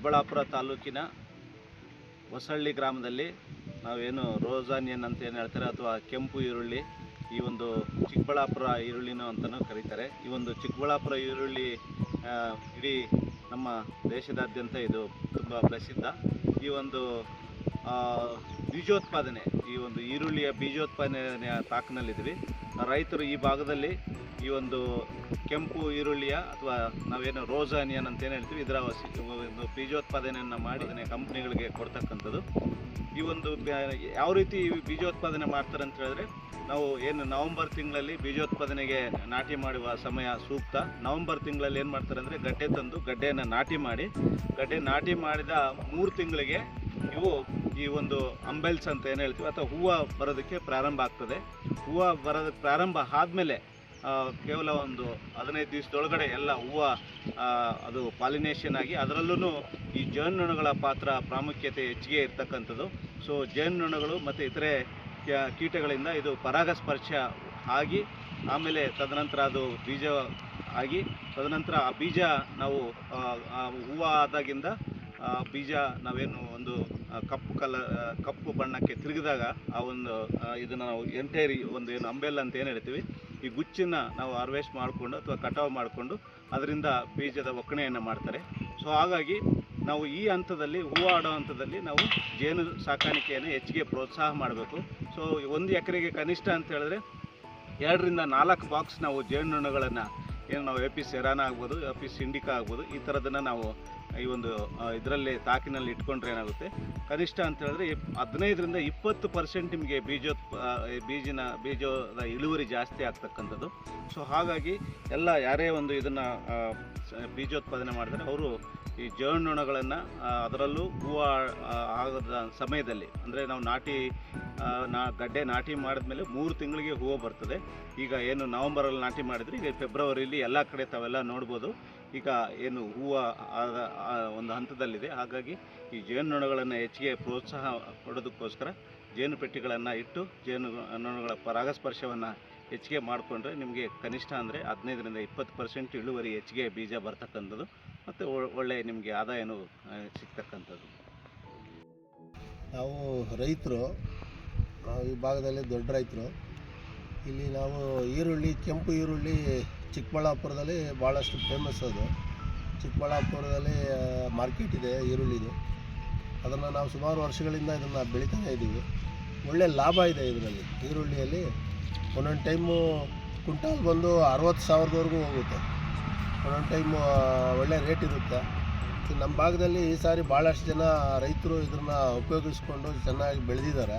ಚಿಕ್ಕಬಳ್ಳಾಪುರ ತಾಲೂಕಿನ ಹೊಸಳ್ಳಿ ಗ್ರಾಮದಲ್ಲಿ ನಾವೇನು ರೋಸ್ ಆನಿಯನ್ ಅಂತ ಏನು ಹೇಳ್ತಾರೆ ಅಥವಾ ಕೆಂಪು ಈರುಳ್ಳಿ, ಈ ಒಂದು ಚಿಕ್ಕಬಳ್ಳಾಪುರ ಈರುಳ್ಳಿನೂ ಅಂತಲೂ ಕರೀತಾರೆ. ಈ ಒಂದು ಚಿಕ್ಕಬಳ್ಳಾಪುರ ಈರುಳ್ಳಿ ಇಡೀ ನಮ್ಮ ದೇಶದಾದ್ಯಂತ ಇದು ತುಂಬ ಪ್ರಸಿದ್ಧ. ಈ ಒಂದು ಬೀಜೋತ್ಪಾದನೆ, ಈ ಒಂದು ಈರುಳ್ಳಿಯ ಬೀಜೋತ್ಪಾದನೆಯ ತಾಕಿನಲ್ಲಿದ್ದೀವಿ. ರೈತರು ಈ ಭಾಗದಲ್ಲಿ ಈ ಒಂದು ಕೆಂಪು ಈರುಳ್ಳಿಯ ಅಥವಾ ನಾವೇನು ರೋಸ್ ಆನಿಯನ್ ಅಂತ ಏನು ಹೇಳ್ತೀವಿ, ಇದರ ಒಂದು ಬೀಜೋತ್ಪಾದನೆಯನ್ನು ಮಾಡಿ ಅದನ್ನೇ ಕಂಪ್ನಿಗಳಿಗೆ ಕೊಡ್ತಕ್ಕಂಥದ್ದು. ಈ ಒಂದು ಯಾವ ರೀತಿ ಬೀಜೋತ್ಪಾದನೆ ಮಾಡ್ತಾರೆ ಅಂತ ಹೇಳಿದ್ರೆ, ನಾವು ಏನು ನವಂಬರ್ ತಿಂಗಳಲ್ಲಿ ಬೀಜೋತ್ಪಾದನೆಗೆ ನಾಟಿ ಮಾಡುವ ಸಮಯ ಸೂಕ್ತ. ನವಂಬರ್ ತಿಂಗಳಲ್ಲಿ ಏನು ಮಾಡ್ತಾರೆ ಅಂದರೆ, ಗಡ್ಡೆ ತಂದು ಗಡ್ಡೆಯನ್ನು ನಾಟಿ ಮಾಡಿದ 3 ತಿಂಗಳಿಗೆ ಇವು ಈ ಒಂದು ಅಂಬೆಲ್ಸ್ ಅಂತ ಏನು ಹೇಳ್ತೀವಿ ಅಥವಾ ಹೂವು ಬರೋದಕ್ಕೆ ಪ್ರಾರಂಭ ಆಗ್ತದೆ. ಹೂವು ಬರೋದಕ್ಕೆ ಪ್ರಾರಂಭ ಆದಮೇಲೆ ಕೇವಲ ಒಂದು 15 ದಿವಸದೊಳಗಡೆ ಎಲ್ಲ ಹೂವು ಅದು ಪಾಲಿನೇಷನ್ ಆಗಿ, ಅದರಲ್ಲೂ ಈ ಜೇನುನೊಣಗಳ ಪಾತ್ರ ಪ್ರಾಮುಖ್ಯತೆ ಹೆಚ್ಚಿಗೆ ಇರ್ತಕ್ಕಂಥದ್ದು. ಸೊ ಜೇನುನೊಣಗಳು ಮತ್ತು ಇತರೆ ಕೀಟಗಳಿಂದ ಇದು ಪರಾಗಸ್ಪರ್ಶ ಆಗಿ, ಆಮೇಲೆ ತದನಂತರ ಅದು ಬೀಜ ಆಗಿ, ತದನಂತರ ಆ ಬೀಜ ನಾವು ಹೂವು ಆದಾಗಿಂದ ಬೀಜ ನಾವೇನು ಒಂದು ಕಪ್ಪು ಬಣ್ಣಕ್ಕೆ ತಿರುಗಿದಾಗ ಆ ಒಂದು ಇದನ್ನು ನಾವು ಎಂಟೈರ್ ಒಂದು ಏನು ಅಂಬೆಲ್ ಅಂತ ಏನು ಹೇಳ್ತೀವಿ, ಈ ಗುಚ್ಚನ್ನು ನಾವು ಹಾರ್ವೆಸ್ಟ್ ಮಾಡಿಕೊಂಡು ಅಥವಾ ಕಟಾವು ಮಾಡಿಕೊಂಡು ಅದರಿಂದ ಬೀಜದ ಒಕ್ಕಣೆಯನ್ನು ಮಾಡ್ತಾರೆ. ಸೊ ಹಾಗಾಗಿ ನಾವು ಈ ಹಂತದಲ್ಲಿ, ಹೂವು ಆಡೋ ಹಂತದಲ್ಲಿ ನಾವು ಜೇನು ಸಾಕಾಣಿಕೆಯನ್ನು ಹೆಚ್ಚಿಗೆ ಪ್ರೋತ್ಸಾಹ ಮಾಡಬೇಕು. ಸೊ 1 ಎಕರೆಗೆ ಕನಿಷ್ಠ ಅಂತ ಹೇಳಿದ್ರೆ 2 ರಿಂದ 4 ಬಾಕ್ಸ್ ನಾವು ಜೇನುನೊಣಗಳನ್ನು ಏನು ನಾವು ಎಪಿಸ್ ಸೆರಾನ ಆಗ್ಬೋದು, ಎಪಿಸ್ ಇಂಡಿಕಾ ಆಗ್ಬೋದು, ಈ ಥರದನ್ನು ನಾವು ಈ ಒಂದು ಇದರಲ್ಲಿ ತಾಕಿನಲ್ಲಿ ಇಟ್ಕೊಂಡ್ರೆ ಏನಾಗುತ್ತೆ, ಕನಿಷ್ಠ ಅಂತ ಹೇಳಿದ್ರೆ 15 ರಿಂದ 20% ನಿಮಗೆ ಬೀಜದ ಇಳುವರಿ ಜಾಸ್ತಿ ಆಗ್ತಕ್ಕಂಥದ್ದು. ಸೊ ಹಾಗಾಗಿ ಎಲ್ಲ ಯಾರೇ ಒಂದು ಇದನ್ನು ಬೀಜೋತ್ಪಾದನೆ ಮಾಡಿದ್ರೆ ಅವರು ಈ ಜೇನುನೊಣಗಳನ್ನು ಅದರಲ್ಲೂ ಹೂವು ಆಗದ ಸಮಯದಲ್ಲಿ, ಅಂದರೆ ನಾವು ಗಡ್ಡೆ ನಾಟಿ ಮಾಡಿದ್ಮೇಲೆ 3 ತಿಂಗಳಿಗೆ ಹೂವು ಬರ್ತದೆ. ಈಗ ಏನು ನವಂಬರಲ್ಲಿ ನಾಟಿ ಮಾಡಿದರೆ ಈಗ ಫೆಬ್ರವರಿಲಿ ಎಲ್ಲ ಕಡೆ ತಾವೆಲ್ಲ ನೋಡ್ಬೋದು, ಈಗ ಏನು ಹೂವು ಒಂದು ಹಂತದಲ್ಲಿದೆ. ಹಾಗಾಗಿ ಈ ಜೇನುನೊಣಗಳನ್ನು ಹೆಚ್ಚಿಗೆ ಪ್ರೋತ್ಸಾಹ ಕೊಡೋದಕ್ಕೋಸ್ಕರ ಜೇನು ಪೆಟ್ಟಿಗಳನ್ನು ಇಟ್ಟು ಜೇನುನೊಣಗಳ ಪರಾಗಸ್ಪರ್ಶವನ್ನು ಹೆಚ್ಚಿಗೆ ಮಾಡಿಕೊಂಡ್ರೆ ನಿಮಗೆ ಕನಿಷ್ಠ ಅಂದರೆ 15 ರಿಂದ 20% ಇಳುವರಿ ಹೆಚ್ಚಿಗೆ ಬೀಜ ಬರ್ತಕ್ಕಂಥದ್ದು ಮತ್ತು ಒಳ್ಳೆಯ ನಿಮಗೆ ಆದಾಯನೂ ಸಿಗ್ತಕ್ಕಂಥದ್ದು. ನಾವು ರೈತರು, ಈ ಭಾಗದಲ್ಲಿ ದೊಡ್ಡ ರೈತರು. ಇಲ್ಲಿ ನಾವು ಈರುಳ್ಳಿ, ಕೆಂಪು ಈರುಳ್ಳಿ ಚಿಕ್ಕಬಳ್ಳಾಪುರದಲ್ಲಿ ಭಾಳಷ್ಟು ಫೇಮಸ್. ಅದು ಚಿಕ್ಕಬಳ್ಳಾಪುರದಲ್ಲಿ ಮಾರ್ಕೆಟ್ ಇದೆ ಈರುಳ್ಳಿದು. ಅದನ್ನು ನಾವು ಸುಮಾರು ವರ್ಷಗಳಿಂದ ಇದನ್ನು ಬೆಳೀತಾನೆ ಇದ್ದೀವಿ. ಒಳ್ಳೆಯ ಲಾಭ ಇದೆ ಇದರಲ್ಲಿ. ಈರುಳ್ಳಿಯಲ್ಲಿ ಒಂದೊಂದು ಟೈಮು ಕ್ವಿಂಟಾಲ್ ಬಂದು 60,000ವರೆಗೂ ಹೋಗುತ್ತೆ. ಒಂದೊಂದು ಟೈಮು ಒಳ್ಳೆ ರೇಟ್ ಇರುತ್ತೆ. ನಮ್ಮ ಭಾಗದಲ್ಲಿ ಈ ಸಾರಿ ಭಾಳಷ್ಟು ಜನ ರೈತರು ಇದನ್ನು ಉಪಯೋಗಿಸ್ಕೊಂಡು ಚೆನ್ನಾಗಿ ಬೆಳೆದಿದ್ದಾರೆ.